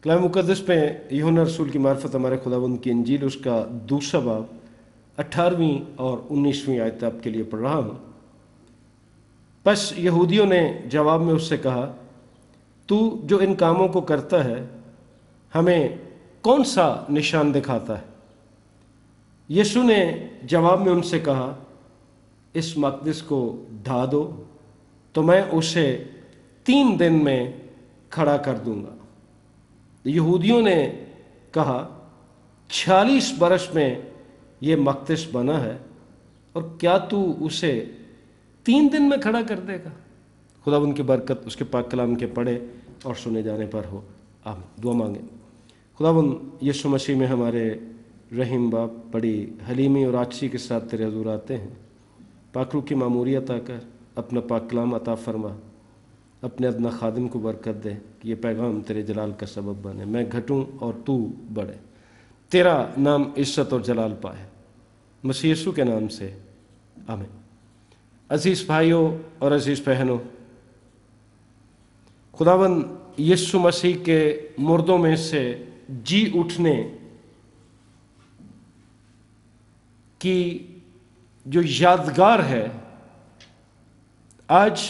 کلام مقدس میں یوحنا رسول کی معرفت ہمارے خداوند کی انجیل اس کا دوسرا باب 18ویں اور 19ویں آیت آپ کے لیے پڑھ رہا ہوں۔ پس یہودیوں نے جواب میں اس سے کہا، تو جو ان کاموں کو کرتا ہے ہمیں کون سا نشان دکھاتا ہے؟ یسوع نے جواب میں ان سے کہا، اس مقدس کو ڈھا دو تو میں اسے 3 دن میں کھڑا کر دوں گا۔ یہودیوں نے کہا، 46 برس میں یہ مقدس بنا ہے اور کیا تو اسے 3 دن میں کھڑا کر دے گا؟ خداوند کی برکت اس کے پاک کلام کے پڑھے اور سنے جانے پر ہو، آمین۔ دعا مانگیں۔ خداوند یسوع مسیح میں ہمارے رحیم باپ، بڑی حلیمی اور عاجزی کے ساتھ تیرے حضور آتے ہیں۔ پاک روح کی معموریت عطا کر، اپنا پاک کلام عطا فرما، اپنے ادنا خادم کو برکت دے کہ یہ پیغام تیرے جلال کا سبب بنے، میں گھٹوں اور تو بڑھے، تیرا نام عزت اور جلال پائے، مسیح یسوع کے نام سے، آمین۔ عزیز بھائیوں اور عزیز بہنوں، خداوند یسوع مسیح کے مردوں میں سے جی اٹھنے کی جو یادگار ہے، آج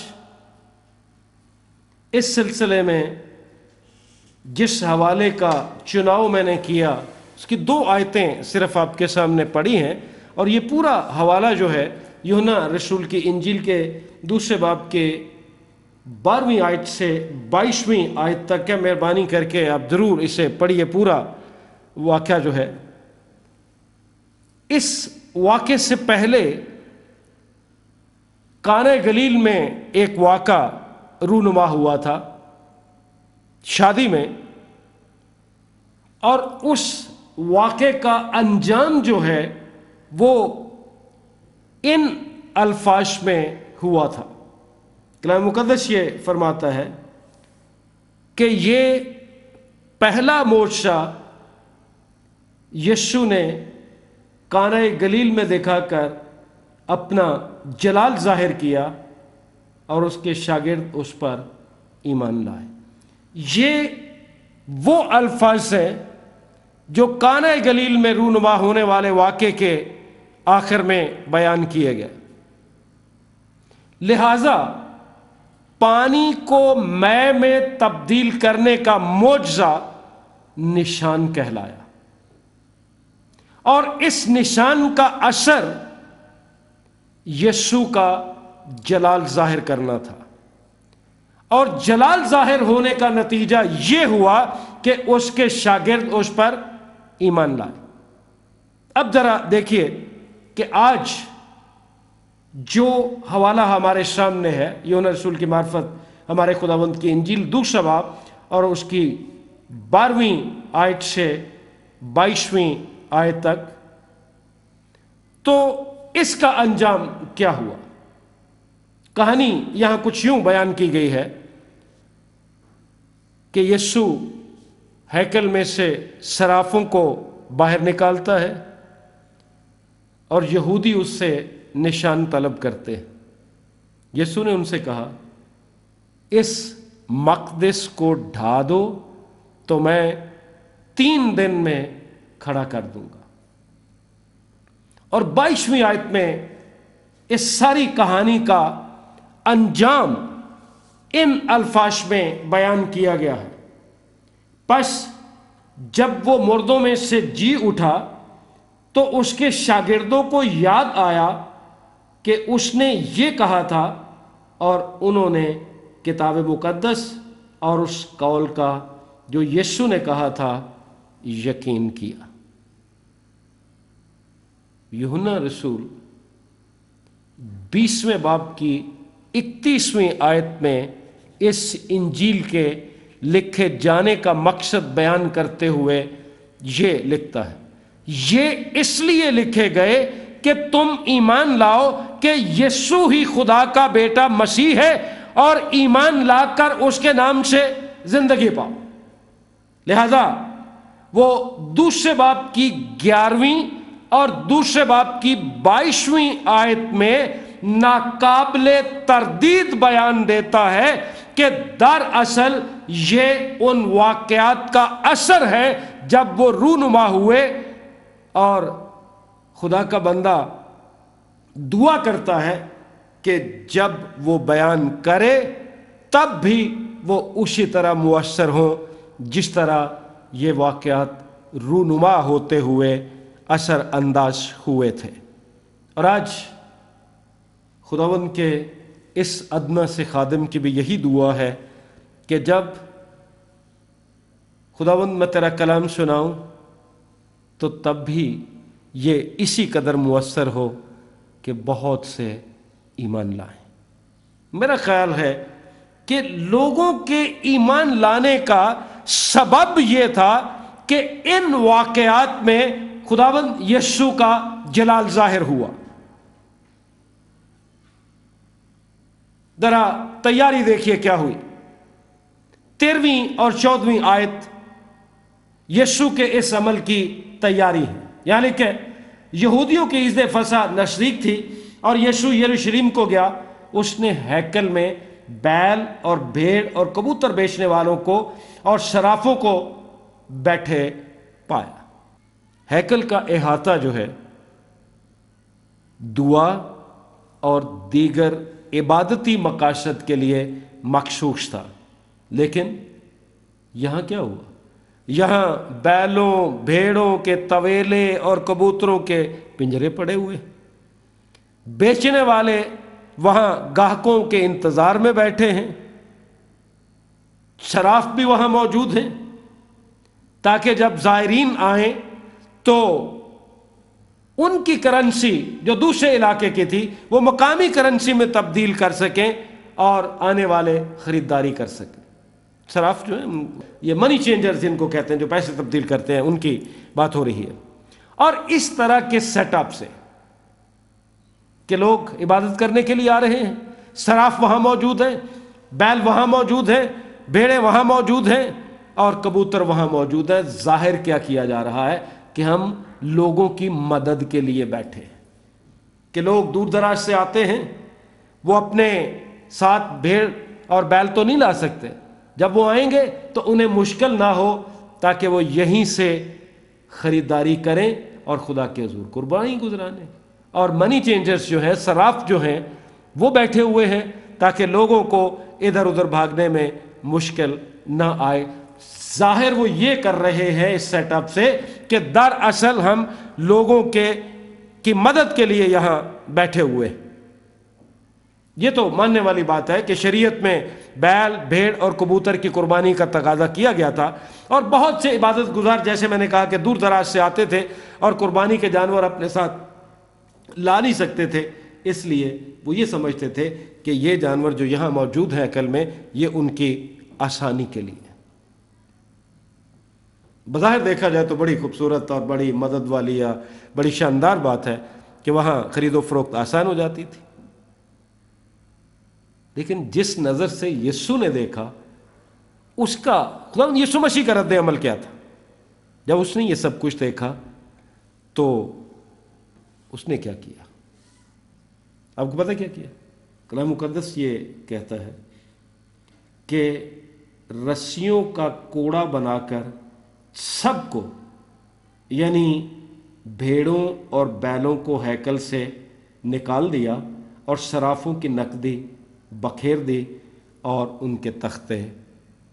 اس سلسلے میں جس حوالے کا چناؤ میں نے کیا اس کی 2 آیتیں صرف آپ کے سامنے پڑھی ہیں، اور یہ پورا حوالہ جو ہے یوحنا رسول کی انجیل کے دوسرے باب کے 12ویں آیت سے 22ویں آیت تک ہے۔ مہربانی کر کے آپ ضرور اسے پڑھیے، پورا واقعہ جو ہے۔ اس واقعے سے پہلے کانہ گلیل میں ایک واقعہ رونما ہوا تھا شادی میں، اور اس واقعے کا انجام جو ہے وہ ان الفاظ میں ہوا تھا۔ کلام مقدس یہ فرماتا ہے کہ یہ پہلا معجزہ یسوع نے کانہ گلیل میں دکھا کر اپنا جلال ظاہر کیا اور اس کے شاگرد اس پر ایمان لائے۔ یہ وہ الفاظ ہیں جو کانہ گلیل میں رونما ہونے والے واقعے کے آخر میں بیان کیے گئے۔ لہذا پانی کو مے میں تبدیل کرنے کا معجزہ نشان کہلایا، اور اس نشان کا اثر یسوع کا جلال ظاہر کرنا تھا، اور جلال ظاہر ہونے کا نتیجہ یہ ہوا کہ اس کے شاگرد اس پر ایمان لائے۔ اب ذرا دیکھیے کہ آج جو حوالہ ہمارے سامنے ہے، یوحنا رسول کی معرفت ہمارے خداوند کی انجیل دوسرا باب اور اس کی 12ویں آیت سے 22ویں آیت تک، تو اس کا انجام کیا ہوا؟ کہانی یہاں کچھ یوں بیان کی گئی ہے کہ یسوع ہیکل میں سے صرافوں کو باہر نکالتا ہے اور یہودی اس سے نشان طلب کرتے ہیں۔ یسوع نے ان سے کہا، اس مقدس کو ڈھا دو تو میں 3 دن میں کھڑا کر دوں گا۔ اور 22ویں آیت میں اس ساری کہانی کا انجام ان الفاظ میں بیان کیا گیا ہے۔ پس جب وہ مردوں میں سے جی اٹھا تو اس کے شاگردوں کو یاد آیا کہ اس نے یہ کہا تھا، اور انہوں نے کتاب مقدس اور اس قول کا جو یسوع نے کہا تھا یقین کیا۔ یوحنا رسول 20ویں باب کی 31ویں آیت میں اس انجیل کے لکھے جانے کا مقصد بیان کرتے ہوئے یہ لکھتا ہے، یہ اس لیے لکھے گئے کہ تم ایمان لاؤ کہ یسوع ہی خدا کا بیٹا مسیح ہے، اور ایمان لا کر اس کے نام سے زندگی پاؤ۔ لہذا وہ دوسرے باب کی 11ویں اور دوسرے باب کی 22ویں آیت میں ناقابل تردید بیان دیتا ہے کہ دراصل یہ ان واقعات کا اثر ہے جب وہ رونما ہوئے، اور خدا کا بندہ دعا کرتا ہے کہ جب وہ بیان کرے تب بھی وہ اسی طرح مؤثر ہوں جس طرح یہ واقعات رونما ہوتے ہوئے اثر انداز ہوئے تھے۔ اور آج خداوند کے اس ادنا سے خادم کی بھی یہی دعا ہے کہ جب خداوند میں تیرا کلام سناؤں تو تب بھی یہ اسی قدر مؤثر ہو کہ بہت سے ایمان لائیں۔ میرا خیال ہے کہ لوگوں کے ایمان لانے کا سبب یہ تھا کہ ان واقعات میں خداوند یسوع کا جلال ظاہر ہوا۔ ذرا تیاری دیکھیے کیا ہوئی۔ 13ویں اور 14ویں آیت یسوع کے اس عمل کی تیاری ہے، یعنی کہ یہودیوں کی عید فصح نزدیک تھی اور یسوع یروشلم کو گیا۔ اس نے ہیکل میں بیل اور بھیڑ اور کبوتر بیچنے والوں کو اور صرافوں کو بیٹھے پایا۔ ہیکل کا احاطہ جو ہے دعا اور دیگر عبادتی مقاصد کے لیے مخصوص تھا، لیکن یہاں کیا ہوا؟ یہاں بیلوں بھیڑوں کے طویلے اور کبوتروں کے پنجرے پڑے ہوئے، بیچنے والے وہاں گاہکوں کے انتظار میں بیٹھے ہیں، صراف بھی وہاں موجود ہیں تاکہ جب زائرین آئیں تو ان کی کرنسی جو دوسرے علاقے کی تھی وہ مقامی کرنسی میں تبدیل کر سکیں اور آنے والے خریداری کر سکیں۔ صراف جو ہیں یہ منی چینجر جن کو کہتے ہیں، جو پیسے تبدیل کرتے ہیں، ان کی بات ہو رہی ہے۔ اور اس طرح کے سیٹ اپ سے کہ لوگ عبادت کرنے کے لیے آ رہے ہیں، صراف وہاں موجود ہیں، بیل وہاں موجود ہیں، بھیڑیں وہاں موجود ہیں اور کبوتر وہاں موجود ہیں۔ ظاہر کیا کیا جا رہا ہے کہ ہم لوگوں کی مدد کے لیے بیٹھے ہیں، کہ لوگ دور دراز سے آتے ہیں، وہ اپنے ساتھ بھیڑ اور بیل تو نہیں لا سکتے، جب وہ آئیں گے تو انہیں مشکل نہ ہو تاکہ وہ یہیں سے خریداری کریں اور خدا کے حضور قربانی گزرانے۔ اور منی چینجرز جو ہیں، صراف جو ہیں، وہ بیٹھے ہوئے ہیں تاکہ لوگوں کو ادھر ادھر بھاگنے میں مشکل نہ آئے۔ ظاہر وہ یہ کر رہے ہیں اس سیٹ اپ سے کہ دراصل ہم لوگوں کی مدد کے لیے یہاں بیٹھے ہوئے۔ یہ تو ماننے والی بات ہے کہ شریعت میں بیل بھیڑ اور کبوتر کی قربانی کا تقاضا کیا گیا تھا، اور بہت سے عبادت گزار جیسے میں نے کہا کہ دور دراز سے آتے تھے اور قربانی کے جانور اپنے ساتھ لا نہیں سکتے تھے، اس لیے وہ یہ سمجھتے تھے کہ یہ جانور جو یہاں موجود ہیں ہیکل میں، یہ ان کی آسانی کے لیے۔ بظاہر دیکھا جائے تو بڑی خوبصورت اور بڑی مدد والی یا بڑی شاندار بات ہے کہ وہاں خرید و فروخت آسان ہو جاتی تھی، لیکن جس نظر سے یسوع نے دیکھا اس کا خدا یسوع مسیح کا رد عمل کیا تھا؟ جب اس نے یہ سب کچھ دیکھا تو اس نے کیا کیا؟ آپ کو پتہ کیا کیا؟ کلام مقدس یہ کہتا ہے کہ رسیوں کا کوڑا بنا کر سب کو، یعنی بھیڑوں اور بیلوں کو ہیکل سے نکال دیا اور صرافوں کی نقدی بکھیر دی اور ان کے تختے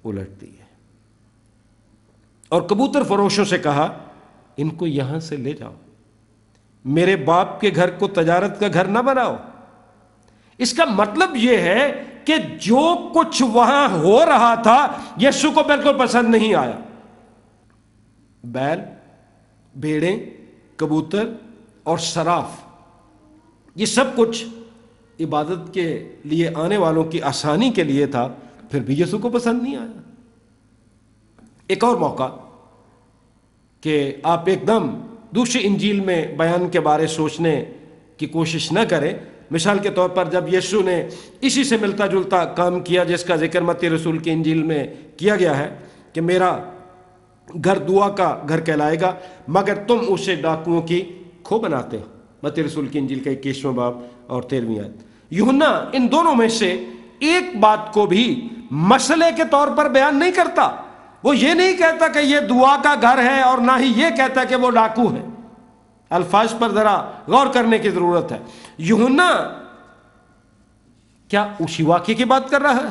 الٹ دیے، اور کبوتر فروشوں سے کہا ان کو یہاں سے لے جاؤ، میرے باپ کے گھر کو تجارت کا گھر نہ بناؤ۔ اس کا مطلب یہ ہے کہ جو کچھ وہاں ہو رہا تھا یسوع کو بالکل پسند نہیں آیا۔ بیل بھیڑیں کبوتر اور صراف، یہ سب کچھ عبادت کے لیے آنے والوں کی آسانی کے لیے تھا، پھر بھی یسوع کو پسند نہیں آیا۔ ایک اور موقع کہ آپ ایک دم دوسری انجیل میں بیان کے بارے سوچنے کی کوشش نہ کریں۔ مثال کے طور پر جب یسوع نے اسی سے ملتا جلتا کام کیا جس کا ذکر متی رسول کی انجیل میں کیا گیا ہے کہ میرا گھر دعا کا گھر کہلائے گا مگر تم اسے ڈاکوؤں کی کھو بناتے ہو، متی رسول کی انجیل کا 21واں باب اور 13ویں آیت۔ یوحنا ان دونوں میں سے ایک بات کو بھی مسئلے کے طور پر بیان نہیں کرتا. وہ یہ نہیں کہتا کہ یہ دعا کا گھر ہے، اور نہ ہی یہ کہتا کہ وہ ڈاکو ہے. الفاظ پر ذرا غور کرنے کی ضرورت ہے. یوحنا کیا اسی واقعے کی بات کر رہا ہے؟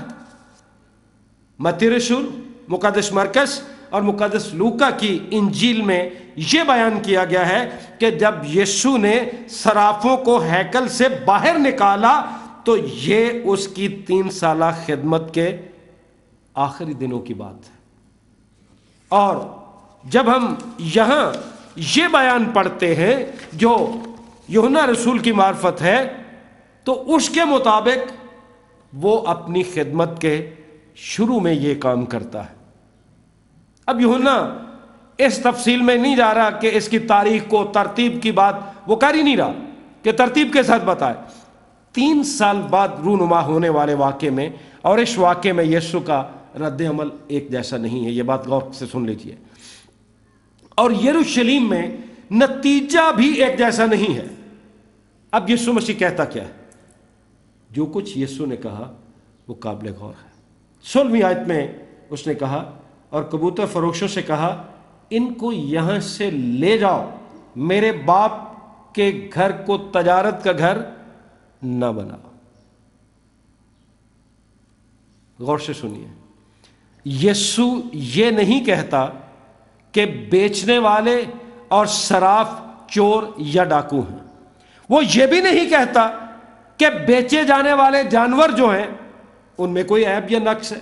متی رسول، مقدس مرکز اور مقدس لوکا کی انجیل میں یہ بیان کیا گیا ہے کہ جب یسوع نے صرافوں کو ہیکل سے باہر نکالا تو یہ اس کی 3 سالہ خدمت کے آخری دنوں کی بات ہے. اور جب ہم یہاں یہ بیان پڑھتے ہیں جو یوحنا رسول کی معرفت ہے، تو اس کے مطابق وہ اپنی خدمت کے شروع میں یہ کام کرتا ہے. اب یوحنا اس تفصیل میں نہیں جا رہا کہ اس کی تاریخ کو، ترتیب کی بات وہ کر ہی نہیں رہا کہ ترتیب کے ساتھ بتائے. 3 سال بعد رونما ہونے والے واقعے میں، اور اس واقعے میں یسوع کا رد عمل ایک جیسا نہیں ہے. یہ بات غور سے سن لیجیے. اور یروشلم میں نتیجہ بھی ایک جیسا نہیں ہے. اب یسوع مسیح کہتا کیا ہے؟ جو کچھ یسوع نے کہا وہ قابل غور ہے. 16ویں آیت میں اس نے کہا، اور کبوتر فروشوں سے کہا، ان کو یہاں سے لے جاؤ، میرے باپ کے گھر کو تجارت کا گھر نہ بناؤ. غور سے سنیے، یسوع یہ نہیں کہتا کہ بیچنے والے اور صراف چور یا ڈاکو ہیں. وہ یہ بھی نہیں کہتا کہ بیچے جانے والے جانور جو ہیں ان میں کوئی عیب یا نقص ہے.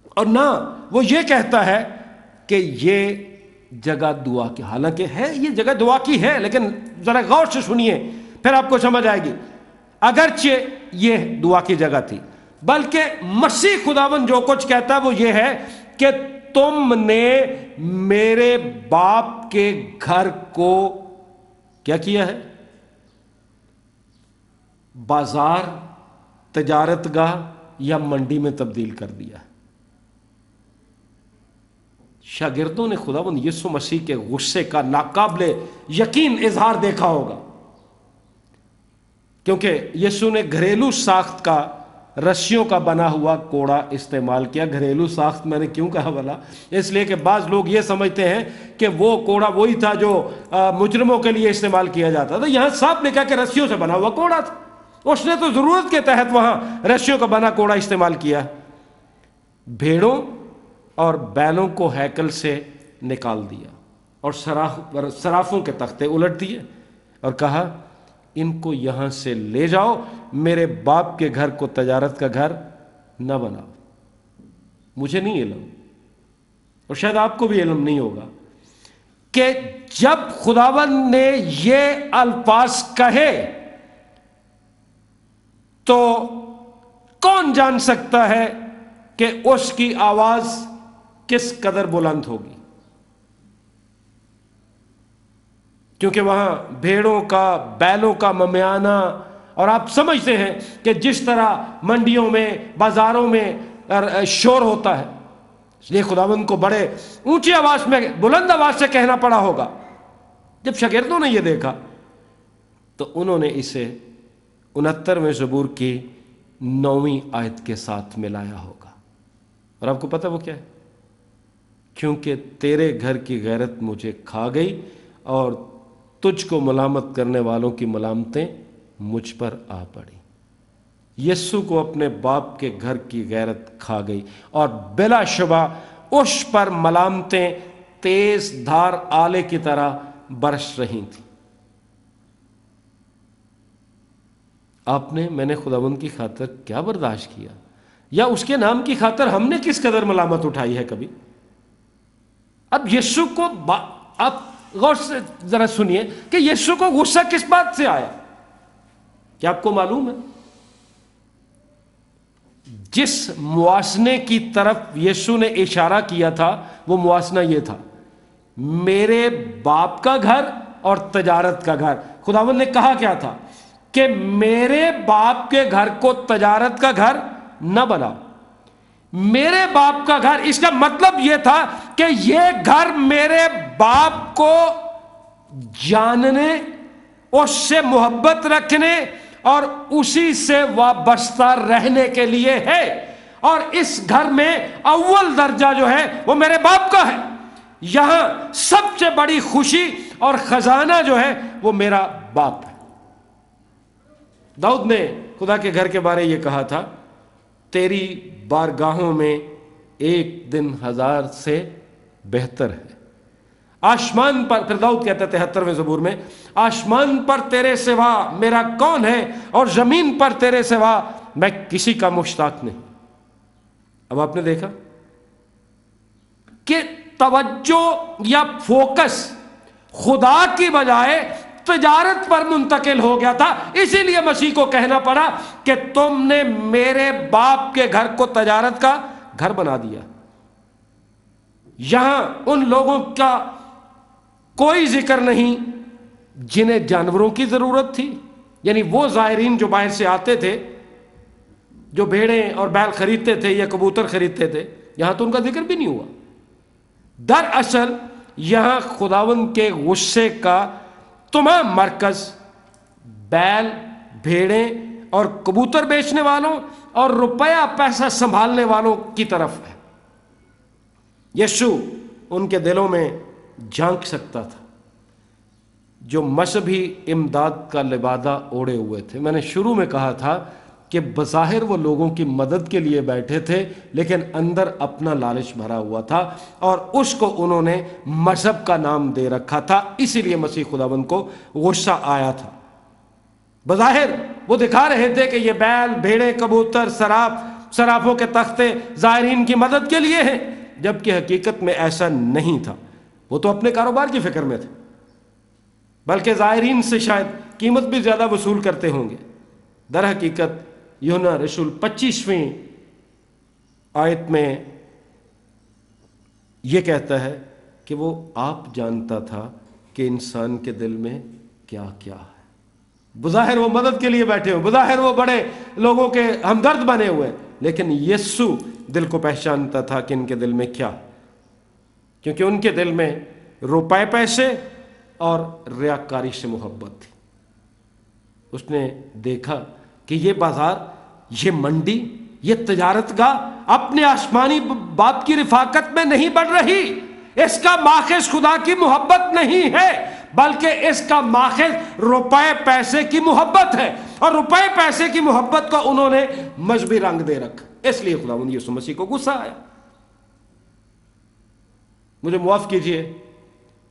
اور نہ وہ یہ کہتا ہے کہ یہ جگہ دعا کی، حالانکہ ہے یہ جگہ دعا کی ہے، لیکن ذرا غور سے سنیے پھر آپ کو سمجھ آئے گی. اگرچہ یہ دعا کی جگہ تھی، بلکہ مسیح خداوند جو کچھ کہتا ہے وہ یہ ہے کہ تم نے میرے باپ کے گھر کو کیا کیا ہے؟ بازار، تجارت گاہ یا منڈی میں تبدیل کر دیا. شاگردوں نے خداوند یسوع مسیح کے غصے کا ناقابل یقین اظہار دیکھا ہوگا، کیونکہ یسوع نے گھریلو ساخت کا، رسیوں کا بنا ہوا کوڑا استعمال کیا. گھریلو ساخت میں نے کیوں کہا بھلا؟ اس لیے کہ بعض لوگ یہ سمجھتے ہیں کہ وہ کوڑا وہی تھا جو مجرموں کے لیے استعمال کیا جاتا تھا. یہاں صاف لکھا کہ رسیوں سے بنا ہوا کوڑا تھا. اس نے تو ضرورت کے تحت وہاں رسیوں کا بنا کوڑا استعمال کیا. بھیڑوں اور بیلوں کو ہیکل سے نکال دیا اور صرافوں کے تختے الٹ دیے اور کہا، ان کو یہاں سے لے جاؤ، میرے باپ کے گھر کو تجارت کا گھر نہ بناؤ. مجھے نہیں علم، اور شاید آپ کو بھی علم نہیں ہوگا، کہ جب خداوند نے یہ الفاظ کہے تو کون جان سکتا ہے کہ اس کی آواز کس قدر بلند ہوگی؟ کیونکہ وہاں بھیڑوں کا، بیلوں کا ممیانہ، اور آپ سمجھتے ہیں کہ جس طرح منڈیوں میں، بازاروں میں شور ہوتا ہے، اس لیے خداوند کو بڑے اونچی آواز میں، بلند آواز سے کہنا پڑا ہوگا. جب شاگردوں نے یہ دیکھا تو انہوں نے اسے 69ویں زبور کی 9ویں آیت کے ساتھ ملایا ہوگا. اور آپ کو پتہ وہ کیا ہے؟ کیونکہ تیرے گھر کی غیرت مجھے کھا گئی اور تجھ کو ملامت کرنے والوں کی ملامتیں مجھ پر آ پڑی. یسوع کو اپنے باپ کے گھر کی غیرت کھا گئی، اور بلا شبہ اس پر ملامتیں تیز دھار آلے کی طرح برس رہی تھیں. آپ نے، میں نے خداوند کی خاطر کیا برداشت کیا، یا اس کے نام کی خاطر ہم نے کس قدر ملامت اٹھائی ہے کبھی؟ اب یسوع کو آپ غور سے ذرا سنیے کہ یسوع کو غصہ کس بات سے آیا. کیا آپ کو معلوم ہے؟ جس موازنے کی طرف یسوع نے اشارہ کیا تھا وہ موازنہ یہ تھا، میرے باپ کا گھر اور تجارت کا گھر. خداوند نے کہا کیا تھا؟ کہ میرے باپ کے گھر کو تجارت کا گھر نہ بناؤ. میرے باپ کا گھر، اس کا مطلب یہ تھا کہ یہ گھر میرے باپ کو جاننے، اس سے محبت رکھنے اور اسی سے وابستہ رہنے کے لیے ہے، اور اس گھر میں اول درجہ جو ہے وہ میرے باپ کا ہے۔ یہاں سب سے بڑی خوشی اور خزانہ جو ہے وہ میرا باپ ہے۔ داؤد نے خدا کے گھر کے بارے یہ کہا تھا، تیری بارگاہوں میں ایک دن 1000 سے بہتر ہے۔ آسمان پر، پھر داؤد کہتا ہے 73ویں زبور میں، آسمان پر تیرے سوا میرا کون ہے، اور زمین پر تیرے سوا میں کسی کا مشتاق نہیں۔ اب آپ نے دیکھا کہ توجہ یا فوکس خدا کی بجائے تجارت پر منتقل ہو گیا تھا، اسی لیے مسیح کو کہنا پڑا کہ تم نے میرے باپ کے گھر کو تجارت کا گھر بنا دیا۔ یہاں ان لوگوں کا کوئی ذکر نہیں جنہیں جانوروں کی ضرورت تھی، یعنی وہ زائرین جو باہر سے آتے تھے، جو بھیڑیں اور بیل خریدتے تھے یا کبوتر خریدتے تھے، یہاں تو ان کا ذکر بھی نہیں ہوا۔ دراصل یہاں خداوند کے غصے کا تمام مرکز بیل، بھیڑیں اور کبوتر بیچنے والوں اور روپیہ پیسہ سنبھالنے والوں کی طرف ہے۔ یسوع ان کے دلوں میں جھانک سکتا تھا، جو مذہبی امداد کا لبادہ اوڑے ہوئے تھے۔ میں نے شروع میں کہا تھا کہ بظاہر وہ لوگوں کی مدد کے لیے بیٹھے تھے، لیکن اندر اپنا لالچ بھرا ہوا تھا، اور اس کو انہوں نے مذہب کا نام دے رکھا تھا، اسی لیے مسیح خداوند کو غصہ آیا تھا۔ بظاہر وہ دکھا رہے تھے کہ یہ بیل، بھیڑیں، کبوتر، صرافوں کے تختے زائرین کی مدد کے لیے ہیں، جبکہ حقیقت میں ایسا نہیں تھا۔ وہ تو اپنے کاروبار کی فکر میں تھے، بلکہ زائرین سے شاید قیمت بھی زیادہ وصول کرتے ہوں گے۔ در حقیقت یوحنا رسول 25ویں آیت میں یہ کہتا ہے کہ وہ آپ جانتا تھا کہ انسان کے دل میں کیا کیا ہے۔ بظاہر وہ مدد کے لیے بیٹھے ہوئے، بظاہر وہ بڑے لوگوں کے ہمدرد بنے ہوئے، لیکن یسوع دل کو پہچانتا تھا کہ ان کے دل میں کیا، کیونکہ ان کے دل میں روپے پیسے اور ریاکاری سے محبت تھی۔ اس نے دیکھا کہ یہ بازار، یہ منڈی، یہ تجارت گاہ اپنے آسمانی باپ کی رفاقت میں نہیں بڑھ رہی۔ اس کا ماخذ خدا کی محبت نہیں ہے، بلکہ اس کا ماخذ روپے پیسے کی محبت ہے، اور روپے پیسے کی محبت کو انہوں نے مذہبی رنگ دے رکھا۔ اس لیے خداوند یسوع مسیح کو غصہ آیا۔ مجھے معاف کیجئے،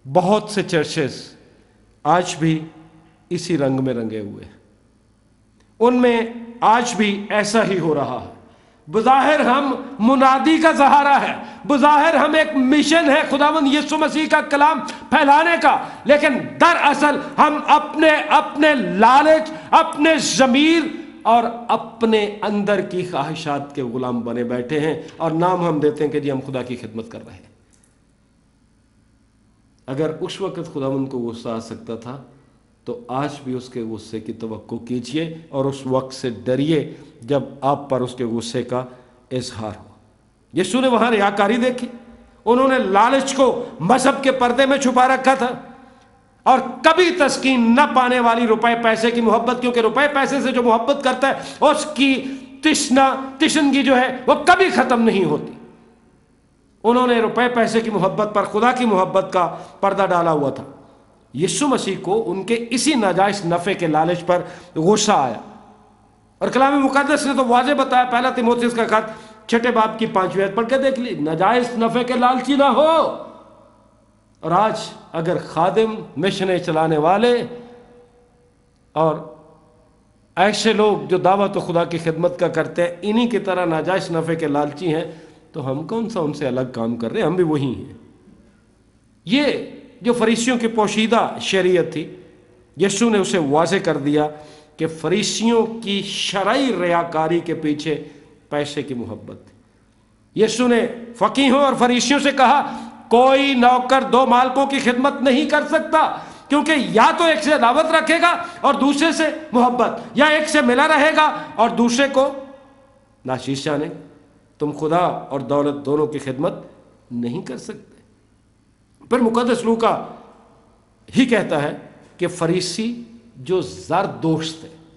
بہت سے چرچز آج بھی اسی رنگ میں رنگے ہوئے ہیں، ان میں آج بھی ایسا ہی ہو رہا ہے۔ بظاہر ہم منادی کا سہارا ہے، بظاہر ہم ایک مشن ہے خداوند یسوع مسیح کا کلام پھیلانے کا، لیکن دراصل ہم اپنے لالچ، اپنے ضمیر اور اپنے اندر کی خواہشات کے غلام بنے بیٹھے ہیں، اور نام ہم دیتے ہیں کہ جی ہم خدا کی خدمت کر رہے ہیں۔ اگر اس وقت خداوند کو غصہ آ سکتا تھا تو آج بھی اس کے غصے کی توقع کیجئے، اور اس وقت سے ڈریے جب آپ پر اس کے غصے کا اظہار ہو۔ یسوع نے وہاں ریاکاری دیکھی، انہوں نے لالچ کو مذہب کے پردے میں چھپا رکھا تھا، اور کبھی تسکین نہ پانے والی روپے پیسے کی محبت، کیونکہ روپے پیسے سے جو محبت کرتا ہے اس کی تشنگی جو ہے وہ کبھی ختم نہیں ہوتی۔ انہوں نے روپے پیسے کی محبت پر خدا کی محبت کا پردہ ڈالا ہوا تھا۔ یسوع مسیح کو ان کے اسی ناجائز نفع کے لالچ پر غصہ آیا، اور کلام مقدس نے تو واضح بتایا، پہلا تیموتھیوس کا خط 6 باب کی 5ویں آیت پڑھ کے دیکھ لی، ناجائز نفع کے لالچی نہ ہو۔ اور آج اگر خادم، مشنیں چلانے والے اور ایسے لوگ جو دعوت و خدا کی خدمت کا کرتے ہیں انہی کی طرح ناجائز نفع کے لالچی ہیں، تو ہم کون سا ان سے الگ کام کر رہے ہیں؟ ہم بھی وہی ہیں۔ یہ جو فریسیوں کی پوشیدہ شریعت تھی، یسوع نے اسے واضح کر دیا کہ فریسیوں کی شرعی ریاکاری کے پیچھے پیسے کی محبت تھی۔ یسوع نے فقیہوں اور فریسیوں سے کہا، کوئی نوکر 2 مالکوں کی خدمت نہیں کر سکتا، کیونکہ یا تو ایک سے دعوت رکھے گا اور دوسرے سے محبت، یا ایک سے ملا رہے گا اور دوسرے کو ناشیز جانے گا۔ تم خدا اور دولت دونوں کی خدمت نہیں کر سکتے۔ پھر مقدس لوکا ہی کہتا ہے کہ فریسی جو زر دوست تھے،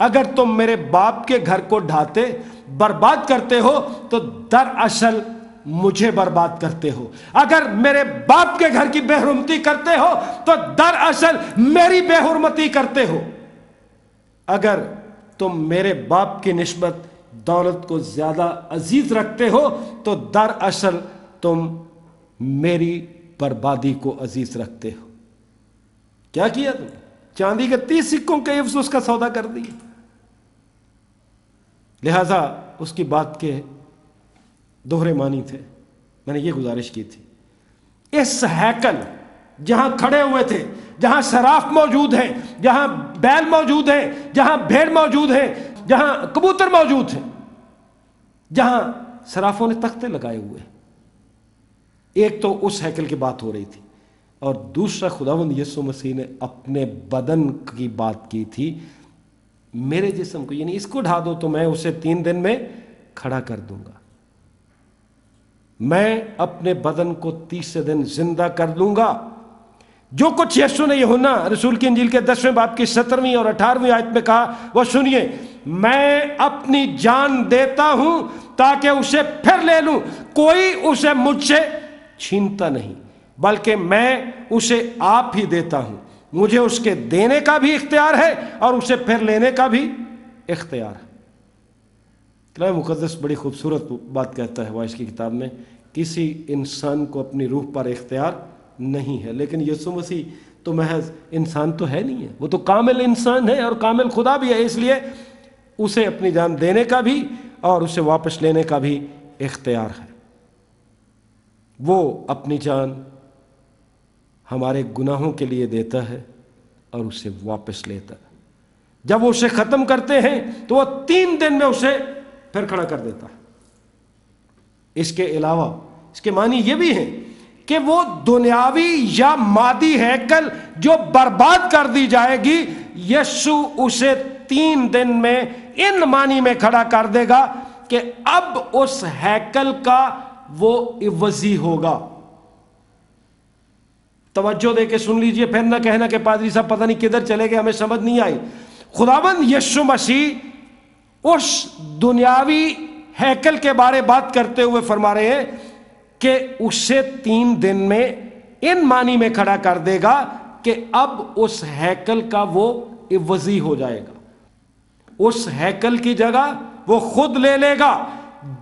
اگر تم میرے باپ کے گھر کو ڈھاتے برباد کرتے ہو تو دراصل مجھے برباد کرتے ہو، اگر میرے باپ کے گھر کی بے حرمتی کرتے ہو تو دراصل میری بے حرمتی کرتے ہو، اگر تم میرے باپ کی نسبت دولت کو زیادہ عزیز رکھتے ہو تو دراصل تم میری بربادی کو عزیز رکھتے ہو۔ کیا کیا تم؟ چاندی کے 30 سکوں کے افسوس کا سودا کر دیا۔ لہذا اس کی بات کے دوہرے معنی تھے۔ میں نے یہ گزارش کی تھی، اس ہیکل جہاں کھڑے ہوئے تھے، جہاں صراف موجود ہیں، جہاں بیل موجود ہیں، جہاں بھیڑ موجود ہیں، جہاں کبوتر موجود ہیں، جہاں صرافوں نے تختے لگائے ہوئے، ایک تو اس ہیکل کی بات ہو رہی تھی، اور دوسرا خداوند یسوع مسیح نے اپنے بدن کی بات کی تھی، میرے جسم کو، یعنی اس کو ڈھا دو تو میں اسے 3 دن میں کھڑا کر دوں گا، میں اپنے بدن کو 30 دن زندہ کر دوں گا۔ جو کچھ یسوع نے یوحنا رسول کی انجیل کے 10ویں باب کی 17ویں اور 18ویں آیت میں کہا وہ سنیے، میں اپنی جان دیتا ہوں تاکہ اسے پھر لے لوں، کوئی اسے مجھ سے چھینتا نہیں، بلکہ میں اسے آپ ہی دیتا ہوں، مجھے اس کے دینے کا بھی اختیار ہے اور اسے پھر لینے کا بھی اختیار ہے۔ کلام مقدس بڑی خوبصورت بات کہتا ہے وائس کی کتاب میں، کسی انسان کو اپنی روح پر اختیار نہیں ہے، لیکن یسوع مسیح تو محض انسان تو ہے نہیں ہے، وہ تو کامل انسان ہے اور کامل خدا بھی ہے، اس لیے اسے اپنی جان دینے کا بھی اور اسے واپس لینے کا بھی اختیار ہے۔ وہ اپنی جان ہمارے گناہوں کے لیے دیتا ہے اور اسے واپس لیتا ہے۔ جب وہ اسے ختم کرتے ہیں تو وہ 3 دن میں اسے پھر کھڑا کر دیتا ہے۔ اس کے علاوہ اس کے معنی یہ بھی ہیں کہ وہ دنیاوی یا مادی ہیکل جو برباد کر دی جائے گی، یسوع اسے 3 دن میں ان معنی میں کھڑا کر دے گا کہ اب اس ہیکل کا وہ عوضی ہوگا۔ توجہ دے کے سن لیجئے، پھر نہ کہنا کہ پادری صاحب پتہ نہیں کدھر چلے گئے، ہمیں سمجھ نہیں آئی۔ خداوند یسوع مسیح اس دنیاوی ہیکل کے بارے بات کرتے ہوئے فرما رہے ہیں کہ اسے 3 دن میں ان معنی میں کھڑا کر دے گا کہ اب اس ہیکل کا وہ عوضی ہو جائے گا، اس ہیکل کی جگہ وہ خود لے لے گا،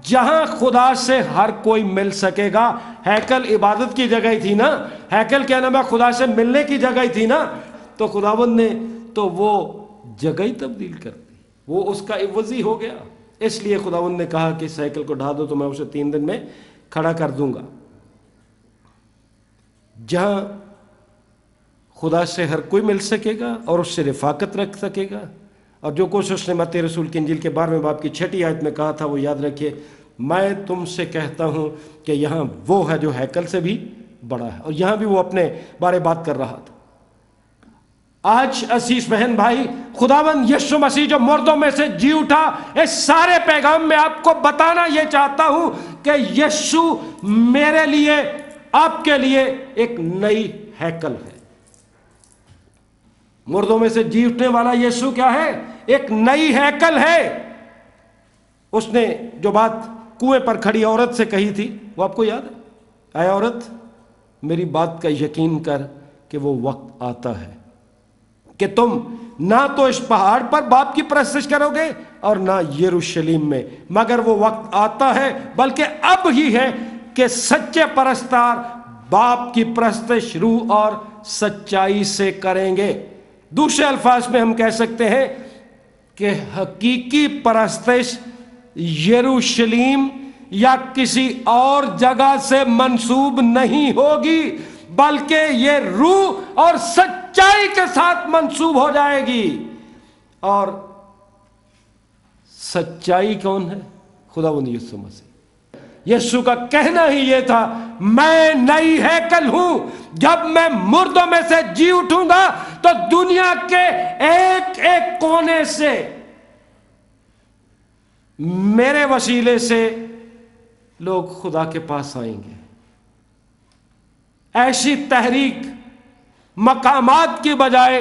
جہاں خدا سے ہر کوئی مل سکے گا۔ ہیکل عبادت کی جگہ ہی تھی نا، ہیکل کیا نام ہے، خدا سے ملنے کی جگہ ہی تھی نا، تو خداوند نے تو وہ جگہ ہی تبدیل کر دی، وہ اس کا عوضی ہو گیا۔ اس لیے خداوند نے کہا کہ اس ہیکل کو ڈھا دو تو میں اسے 3 دن میں کھڑا کر دوں گا۔ جہاں خدا سے ہر کوئی مل سکے گا اور اس سے رفاقت رکھ سکے گا، اور جو کچھ اس نے متی رسول کی انجیل کے 12ویں باب کی 6 آیت میں کہا تھا وہ یاد رکھیے، میں تم سے کہتا ہوں کہ یہاں وہ ہے جو ہیکل سے بھی بڑا ہے، اور یہاں بھی وہ اپنے بارے بات کر رہا تھا۔ آج عزیز بہن بھائی، خداوند یسوع مسیح جو مردوں میں سے جی اٹھا، اس سارے پیغام میں آپ کو بتانا یہ چاہتا ہوں کہ یسوع میرے لیے، آپ کے لیے ایک نئی ہیکل ہے۔ مردوں میں سے جی اٹھنے والا یسوع کیا ہے؟ ایک نئی ہیکل ہے۔ اس نے جو بات کنویں پر کھڑی عورت سے کہی تھی وہ آپ کو یاد ہے؟ اے عورت، میری بات کا یقین کر کہ وہ وقت آتا ہے کہ تم نہ تو اس پہاڑ پر باپ کی پرستش کرو گے اور نہ یروشلم میں، مگر وہ وقت آتا ہے بلکہ اب ہی ہے کہ سچے پرستار باپ کی پرستش روح اور سچائی سے کریں گے۔ دوسرے الفاظ میں ہم کہہ سکتے ہیں کہ حقیقی پرستش یروشلم یا کسی اور جگہ سے منسوب نہیں ہوگی، بلکہ یہ روح اور سچائی کے ساتھ منسوب ہو جائے گی۔ اور سچائی کون ہے؟ خداوند یسوع مسیح۔ یسوع کا کہنا ہی یہ تھا، میں نئی ہیکل ہوں، جب میں مردوں میں سے جی اٹھوں گا تو دنیا کے ایک ایک کونے سے میرے وسیلے سے لوگ خدا کے پاس آئیں گے۔ ایسی تحریک مقامات کی بجائے